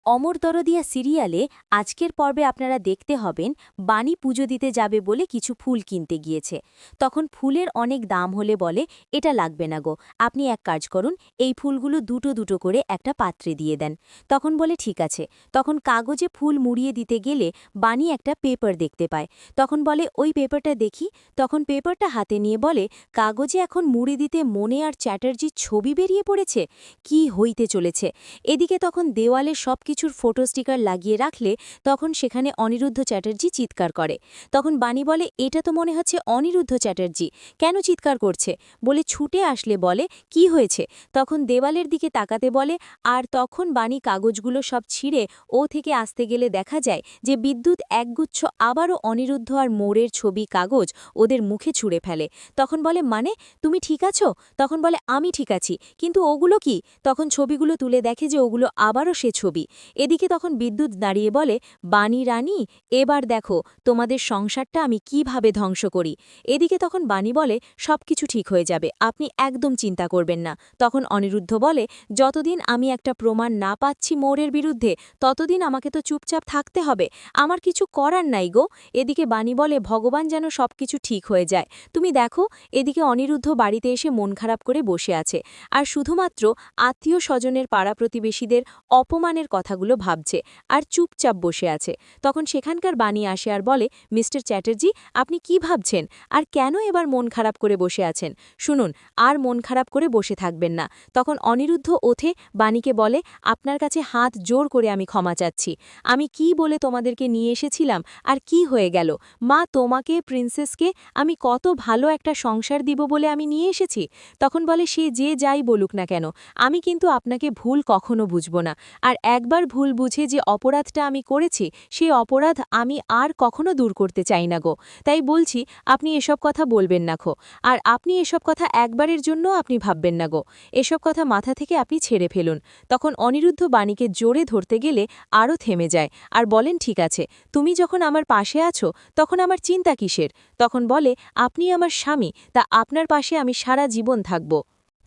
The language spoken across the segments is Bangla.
অমর দরদিয়া সিরিয়ালে আজকের পর্বে আপনারা দেখতে হবেন বাণী পুজো দিতে যাবে বলে কিছু ফুল কিনতে গিয়েছে। তখন ফুলের অনেক দাম হলে বলে, এটা লাগবে না গো, আপনি এক কাজ করুন, এই ফুলগুলো দুটো দুটো করে একটা পাত্রে দিয়ে দেন। তখন বলে ঠিক আছে। তখন কাগজে ফুল মুড়িয়ে দিতে গেলে বাণী একটা পেপার দেখতে পায়। তখন বলে ওই পেপারটা দেখি। তখন পেপারটা হাতে নিয়ে বলে, কাগজে এখন মুড়ি দিতে মনে আর চ্যাটার্জির ছবি বেরিয়ে পড়েছে, কি হইতে চলেছে। এদিকে তখন দেওয়ালে সবকিছুর ফটো স্টিকার লাগিয়ে রাখলে তখন সেখানে অনিরুদ্ধ চ্যাটার্জি চিৎকার করে। তখন বাণী বলে, এটা তো মনে হচ্ছে অনিরুদ্ধ চ্যাটার্জি, কেন চিৎকার করছে? বলে ছুটে আসলে বলে, কি হয়েছে? তখন দেওয়ালের দিকে তাকাতে বলে, আর তখন বাণী কাগজগুলো সব ছিঁড়ে ও থেকে আসতে গেলে দেখা যায় যে বিদ্যুৎ একগুচ্ছ আবারও অনিরুদ্ধ আর মোড়ের ছবি কাগজ ওদের মুখে ছুঁড়ে ফেলে। তখন বলে, মানে তুমি ঠিক আছো? তখন বলে, আমি ঠিক আছি, কিন্তু ওগুলো কি? তখন ছবিগুলো তুলে দেখে যে ওগুলো আবারও সে ছবি। এদিকে তখন বিদ্যুৎ দাঁড়িয়ে বলে, বাণী রানী, এবার দেখো তোমাদের সংসারটা আমি কিভাবে ধ্বংস করি। এদিকে তখন বাণী বলে, সবকিছু ঠিক হয়ে যাবে, আপনি একদম চিন্তা করবেন না। তখন অনিরুদ্ধ বলে, যতদিন আমি একটা প্রমাণ না পাচ্ছি মোড়ের বিরুদ্ধে ততদিন আমাকে তো চুপচাপ থাকতে হবে, আমার কিছু করার নাই গো। এদিকে বাণী বলে, ভগবান যেন সবকিছু ঠিক হয়ে যায়। তুমি দেখো, এদিকে অনিরুদ্ধ বাড়িতে এসে মন খারাপ করে বসে আছে আর শুধুমাত্র আত্মীয় স্বজনের পাড়া প্রতিবেশীদের অপমানের কথাগুলো ভাবছে আর চুপচাপ বসে আছে। তখন সেখানকার বাণী আসে আর বলে, মিস্টার চ্যাটার্জি, আপনি কি ভাবছেন আর কেন এবার মন খারাপ করে বসে আছেন? শুনুন, আর মন খারাপ করে বসে থাকবেন না। তখন অনিরুদ্ধ ওঠে, বাণীকে বলে, আপনার কাছে হাত জোর করে আমি ক্ষমা চাচ্ছি। আমি কি বলে তোমাদেরকে নিয়ে এসেছিলাম আর কি হয়ে গেল? মা, তোমাকে প্রিন্সেসকে আমি কত ভালো একটা সংসার দিব বলে আমি নিয়ে এসেছি। তখন বলে, সে যে যাই বলুক না কেন, আমি কিন্তু আপনাকে ভুল কখনো বুঝব না। আর একবার ভুল বুঝে যে অপরাধটা আমি করেছি সেই অপরাধ আমি আর কখনো দূর করতে চাই না গো। তাই বলছি, আপনি এসব কথা বলবেন না খো। আর আপনি এসব কথা একবারের জন্য আপনি ভাববেন না গো। এসব কথা মাথা থেকে আপনি ছেড়ে ফেলুন। তখন অনিরুদ্ধ বাণীকে জোরে ধরতে গেলে আরও থেমে যায় আর বলেন, ঠিক আছে, তুমি যখন আমার পাশে আছো তখন আমার চিন্তা কিসের? তখন বলে, আপনি আমার স্বামী, তা আপনার পাশে আমি সারা জীবন থাকব।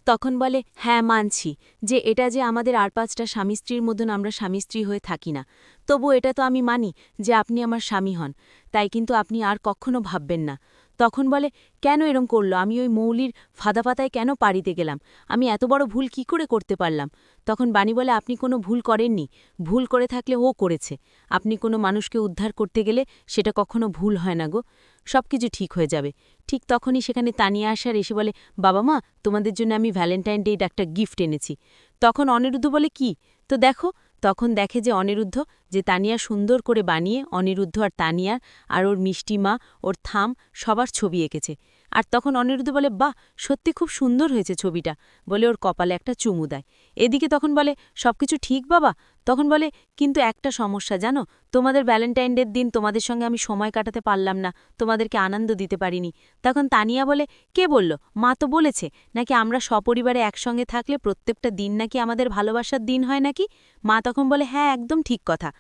তখন বলে, হ্যাঁ মানছি যে এটা যে আমাদের আর ৫টা স্বামী স্ত্রীর মতন আমরা স্বামী স্ত্রী হয়ে থাকি না, তবু এটা তো আমি মানি যে আপনি আমার স্বামী হন, তাই কিন্তু আপনি আর কখনো ভাববেন না। তখন বলে, কেন এরম করলো? আমি ওই মৌলির ফাঁদাপাতায় কেন পাড়িতে গেলাম? আমি এত বড় ভুল কি করে করতে পারলাম? তখন বাণী বলে, আপনি কোনো ভুল করেননি, ভুল করে থাকলে ও করেছে। আপনি কোনো মানুষকে উদ্ধার করতে গেলে সেটা কখনো ভুল হয় না গো, সবকিছু ঠিক হয়ে যাবে। ঠিক তখনই সেখানে তানিয়া আসার এসে বলে, বাবা মা, তোমাদের জন্য আমি ভ্যালেন্টাইন ডে একটা গিফট এনেছি। তখন অনিরুদ্ধ বলে, কি? তো দেখো। তখন দেখে যে অনিরুদ্ধ যে তানিয়া সুন্দর করে বানিয়ে অনিরুদ্ধ আর তানিয়ার আর ওর মিষ্টি মা, ওর থাম সবার ছবি এঁকেছে। আর তখন অনিরুদ্ধ বলে, বাহ, সত্যি খুব সুন্দর হয়েছে ছবিটা, বলে ওর কপালে একটা চুমু দেয়। এদিকে তখন বলে, সবকিছু ঠিক বাবা? তখন বলে, কিন্তু একটা সমস্যা জানো, তোমাদের ভ্যালেন্টাইন ডের দিন তোমাদের সঙ্গে আমি সময় কাটাতে পারলাম না, তোমাদেরকে আনন্দ দিতে পারিনি। তখন তানিয়া বলে, কে বলল? মা তো বলেছে নাকি আমরা সপরিবারে একসঙ্গে থাকলে প্রত্যেকটা দিন নাকি আমাদের ভালোবাসার দিন হয় নাকি। মা তখন বলে, হ্যাঁ একদম ঠিক কথা।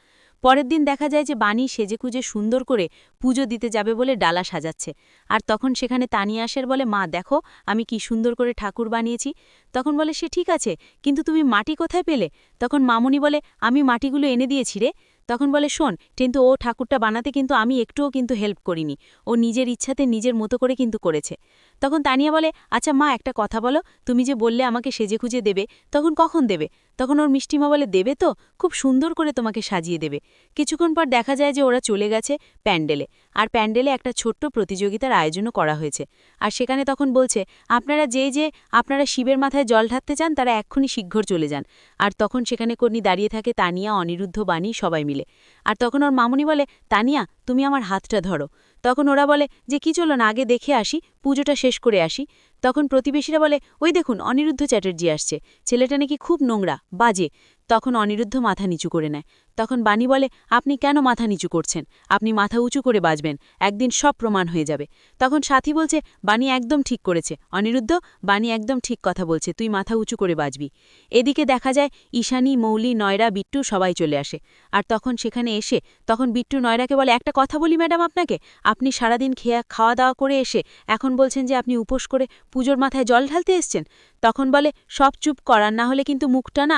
পরের দিন দেখা যায় যে বাণী সেজেকুজে সুন্দর করে পুজো দিতে যাবে বলে ডালা সাজাচ্ছে। আর তখন সেখানে তানিয়া আসের বলে, মা দেখো আমি কি সুন্দর করে ঠাকুর বানিয়েছি। তখন বলে, সে ঠিক আছে, কিন্তু তুমি মাটি কোথায় পেলে? তখন মামুনি বলে, আমি মাটিগুলো এনে দিয়েছি রে। তখন বলে, শোন, কিন্তু ও ঠাকুরটা বানাতে কিন্তু আমি একটুও কিন্তু হেল্প করিনি, ও নিজের ইচ্ছাতে নিজের মতো করে কিন্তু করেছে। তখন তানিয়া বলে, আচ্ছা মা, একটা কথা বলো, তুমি যে বললে আমাকে সেজে খুঁজে দেবে, তখন কখন দেবে? তখন ওর মিষ্টিমা বলে, দেবে তো, খুব সুন্দর করে তোমাকে সাজিয়ে দেবে। কিছুক্ষণ পর দেখা যায় যে ওরা চলে গেছে প্যান্ডেলে, আর প্যান্ডেলে একটা ছোট্ট প্রতিযোগিতার আয়োজনও করা হয়েছে। আর সেখানে তখন বলছে, আপনারা যে আপনারা শিবের মাথায় জল ঢালতে চান তারা এক্ষুনি শীঘ্র চলে যান। আর তখন সেখানে কর্ণী দাঁড়িয়ে থাকে, তানিয়া, অনিরুদ্ধ, বাণী সবাই মিলে। আর তখন ওর মামুনি বলে, তানিয়া তুমি আমার হাতটা ধরো। তখন ওরা বলে যে, কি চলো না আগে দেখে আসি, পুজোটা শেষ করে আসি। তখন প্রতিবেশীরা বলে, ওই দেখুন অনিরুদ্ধ চ্যাটার্জি আসছে, ছেলেটা নাকি খুব নোংরা বাজে। তখন অনিরুদ্ধ মাথা নিচু করে নেয়। তখন বাণী বলে, আপনি কেন মাথা নিচু করছেন? আপনি মাথা উঁচু করে বাজবেন, একদিন সব প্রমাণ হয়ে যাবে। তখন সাথী বলছে, বাণী একদম ঠিক করেছে অনিরুদ্ধ, বাণী একদম ঠিক কথা বলছে, তুই মাথা উঁচু করে বাজবি। এদিকে দেখা যায় ঈশানী, মৌলি, নয়রা, বিট্টু সবাই চলে আসে। আর তখন সেখানে এসে তখন বিট্টু নয়রাকে বলে, একটা কথা বলি ম্যাডাম আপনাকে, আপনি সারাদিন খাওয়া দাওয়া করে এসে এখন বলছেন যে আপনি উপোস করে পুজোর মাথায় জল ঢালতে এসছেন। তখন বলে, সব চুপ করার, না হলে কিন্তু মুখটা না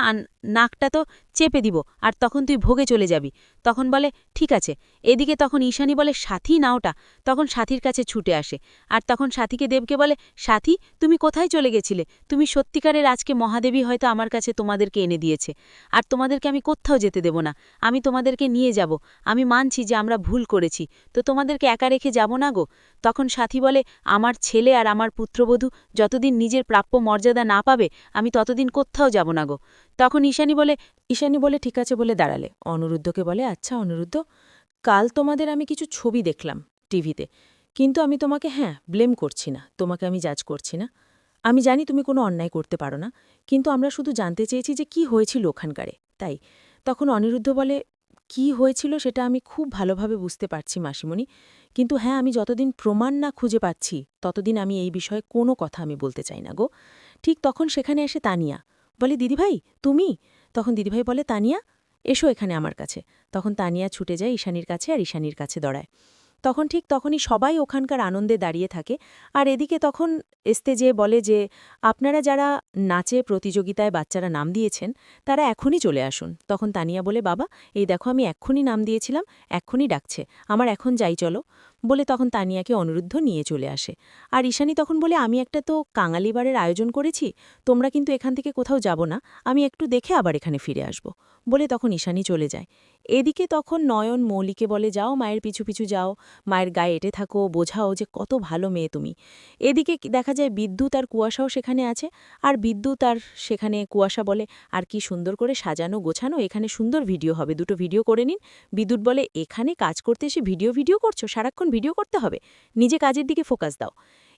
নাকটা তো চেপে দিব আর তখন তুই ভোগে চলে যাবি। তখন বলে ঠিক আছে। এদিকে তখন ঈশানী বলে সাথী না ওটা। তখন সাথীর কাছে ছুটে আসে আর তখন সাথীকে দেবকে বলে সাথী তুমি কোথায় চলে গেছিলে? তুমি সত্যিকারের আজকে মহাদেবী হয়তো আমার কাছে তোমাদেরকে এনে দিয়েছে, আর তোমাদেরকে আমি কোথাও যেতে দেব না। আমি তোমাদেরকে নিয়ে যাব। আমি মানছি যে আমরা ভুল করেছি, তো তোমাদেরকে একা রেখে যাব না গো। তখন সাথী বলে আমার ছেলে আর আমার পুত্রবধূ যতদিন নিজের প্রাপ্য মর্যাদা না পাবে আমি ততদিন কোথাও যাব না গো। তখন ঈশানী বলে ঠিক আছে বলে দাঁড়ালে অনিরুদ্ধকে বলে আচ্ছা অনিরুদ্ধ, কাল তোমাদের আমি কিছু ছবি দেখলাম টিভিতে, কিন্তু আমি তোমাকে ব্লেম করছি না, তোমাকে আমি জাজ করছি না। আমি জানি তুমি কোনো অন্যায় করতে পারো না, কিন্তু আমরা শুধু জানতে চেয়েছি যে কি হয়েছিল ওখানকারে, তাই। তখন অনিরুদ্ধ বলে কি হয়েছিল সেটা আমি খুব ভালোভাবে বুঝতে পারছি মাসিমণি, কিন্তু আমি যতদিন প্রমাণ না খুঁজে পাচ্ছি ততদিন আমি এই বিষয়ে কোনো কথা আমি বলতে চাই না গো। ঠিক তখন সেখানে এসে তানিয়া বলে দিদিভাই তুমি? তখন দিদিভাই বলে তানিয়া এসো এখানে আমার কাছে। তখন তানিয়া ছুটে যায় ঈশানীর কাছে আর ঈশানীর কাছে দাঁড়ায়। তখন ঠিক তখনই সবাই ওখানকার আনন্দে দাঁড়িয়ে থাকে, আর এদিকে তখন এস্তে যেয়ে বলে যে আপনারা যারা নাচে প্রতিযোগিতায় বাচ্চারা নাম দিয়েছেন তারা এখনই চলে আসুন। তখন তানিয়া বলে বাবা এই দেখো আমি এক্ষুনি নাম দিয়েছিলাম, এক্ষুনি ডাকছে, আমার এখন যাই চলো। বলে তখন তানিয়াকে অনিরুদ্ধ নিয়ে চলে আসে। আর ঈশানী তখন বলে আমি একটা তো কাঙালিবারের আয়োজন করেছি, তোমরা কিন্তু এখান থেকে কোথাও যাব না, আমি একটু দেখে আবার এখানে ফিরে আসব। বলে তখন ঈশানী চলে যায়। এদিকে তখন নয়ন মৌলিকে বলে যাও মায়ের পিছু পিছু যাও, মায়ের গায়ে এঁটে থাকো, বোঝাও যে কত ভালো মেয়ে তুমি। এদিকে দেখা যায় বিদ্যুৎ আর কুয়াশাও সেখানে আছে, আর বিদ্যুৎ আর সেখানে কুয়াশা বলে আর কি সুন্দর করে সাজানো গোছানো, এখানে সুন্দর ভিডিও হবে, দুটো ভিডিও করে নিন। বিদ্যুৎ বলে এখানে কাজ করতে এসে ভিডিও করছো, সারাক্ষণ ভিডিও করতে হবে, নিজে কাজের দিকে ফোকাস দাও।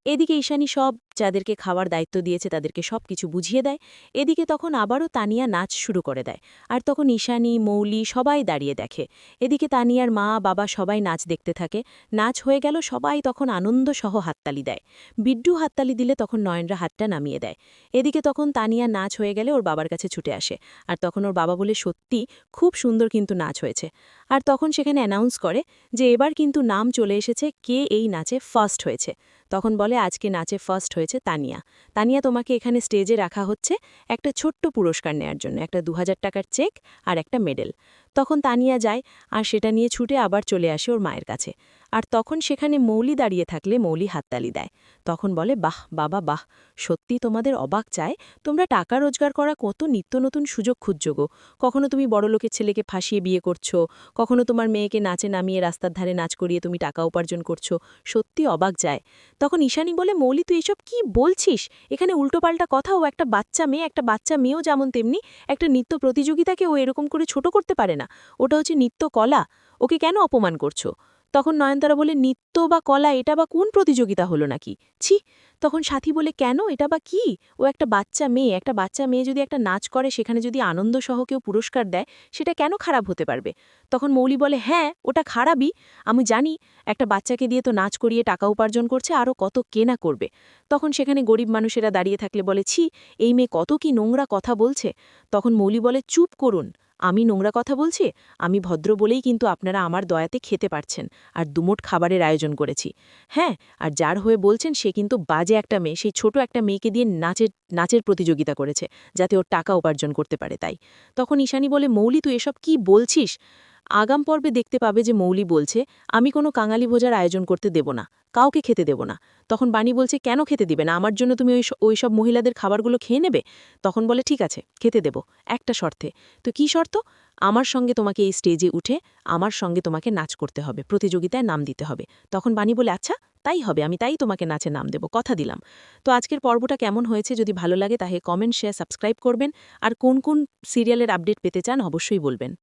এদিকে ঈশানী সব যাদেরকে খাওয়ার দায়িত্ব দিয়েছে তাদেরকে সব কিছু বুঝিয়ে দেয়। এদিকে তখন আবারও তানিয়া নাচ শুরু করে দেয়, আর তখন ঈশানী মৌলি সবাই দাঁড়িয়ে দেখে। এদিকে তানিয়ার মা বাবা সবাই নাচ দেখতে থাকে। নাচ হয়ে গেল, সবাই তখন আনন্দসহ হাততালি দেয়। বিড্ডু হাততালি দিলে তখন নয়নরা হাতটা নামিয়ে দেয়। এদিকে তখন তানিয়া নাচ হয়ে গেলে ওর বাবার কাছে ছুটে আসে, আর তখন ওর বাবা বলে সত্যি খুব সুন্দর কিন্তু নাচ হয়েছে। আর তখন সেখানে অ্যানাউন্স করে যে এবার কিন্তু নাম চলে এসেছে কে এই নাচে ফার্স্ট হয়েছে। তখন বলে আজকে নাচে ফার্স্ট হয়েছে তানিয়া। তানিয়া তোমাকে এখানে স্টেজে রাখা হচ্ছে একটা ছোট্ট পুরস্কার নেয়ার জন্য, একটা 2000 টাকার চেক আর একটা মেডেল। তখন তানিয়া যায় আর সেটা নিয়ে ছুটে আবার চলে আসে ওর মায়ের কাছে। আর তখন সেখানে মৌলি দাঁড়িয়ে থাকলে মৌলি হাততালি দেয়। তখন বলে বাহ বাবা বাহ, সত্যি তোমাদের অবাক চায়, তোমরা টাকা রোজগার করা কত নিত্য নতুন সুযোগ খুঁজছো গো। কখনো তুমি বড়লোকের ছেলেকে ফাঁসিয়ে বিয়ে করছো, কখনো তোমার মেয়েকে নাচে নামিয়ে রাস্তার ধারে নাচ করিয়ে তুমি টাকা উপার্জন করছো, সত্যি অবাক যায়। তখন ঈশানী বলে মৌলি তুই এসব কি বলছিস? এখানে উল্টোপাল্টা কথা, ও একটা বাচ্চা মেয়ে, একটা বাচ্চা মেয়েও যেমন তেমনি একটা নৃত্য প্রতিযোগিতাকে ও এরকম করে ছোট করতে পারে না, ওটা হচ্ছে নৃত্য কলা, ওকে কেন অপমান করছো? তখন নয়নতারা বলে নৃত্য বা কলা এটা বা কোন প্রতিযোগিতা হলো নাকি, ছি। তখন সাথী বলে কেন এটা বা কি, ও একটা বাচ্চা মেয়ে, একটা বাচ্চা মেয়ে যদি একটা নাচ করে সেখানে যদি আনন্দসহ কেউ পুরস্কার দেয় সেটা কেন খারাপ হতে পারবে? তখন মৌলি বলে হ্যাঁ ওটা খারাপই, আমি জানি, একটা বাচ্চাকে দিয়ে তো নাচ করিয়ে টাকা উপার্জন করছে, আরও কত কেনা করবে। তখন সেখানে গরিব মানুষেরা দাঁড়িয়ে থাকলে বলে ছি এই মেয়ে কত কি নোংরা কথা বলছে। তখন মৌলি বলে চুপ করুন, আমি নোংরা কথা বলছি? আমি ভদ্র বলেই কিন্তু আপনারা আমার দয়াতে খেতে পারছেন, আর দুমোট খাবারের আয়োজন করেছি। হ্যাঁ, আর যার হয়ে বলছেন সে কিন্তু বাজে একটা মেয়ে, সেই ছোট একটা মেয়েকে দিয়ে নাচের প্রতিযোগিতা করেছে যাতে ওর টাকা উপার্জন করতে পারে তাই। তখন ঈশানী বলে মৌলি তুই এসব কি বলছিস? আগাম পর্বে দেখতে পাবে যে মৌলি বলছে আমি কোনো কাঙালি ভোজার আয়োজন করতে দেব না, কাউকে খেতে দেব না। তখন বাণী বলছে কেন খেতে দিবে না, আমার জন্য তুমি ওইসব মহিলাদের খাবারগুলো খেয়ে নেবে? তখন বলে ঠিক আছে খেতে দেব, একটা শর্তে। তো কি শর্ত? আমার সঙ্গে তোমাকে এই স্টেজে উঠে আমার সঙ্গে তোমাকে নাচ করতে হবে, প্রতিযোগিতায় নাম দিতে হবে। তখন বাণী বলে আচ্ছা তাই হবে, আমি তাই তোমাকে নাচে নাম দেব, কথা দিলাম। তো আজকের পর্বটা কেমন হয়েছে যদি ভালো লাগে তাহলে কমেন্ট শেয়ার সাবস্ক্রাইব করবেন, আর কোন কোন সিরিয়ালের আপডেট পেতে চান অবশ্যই বলবেন।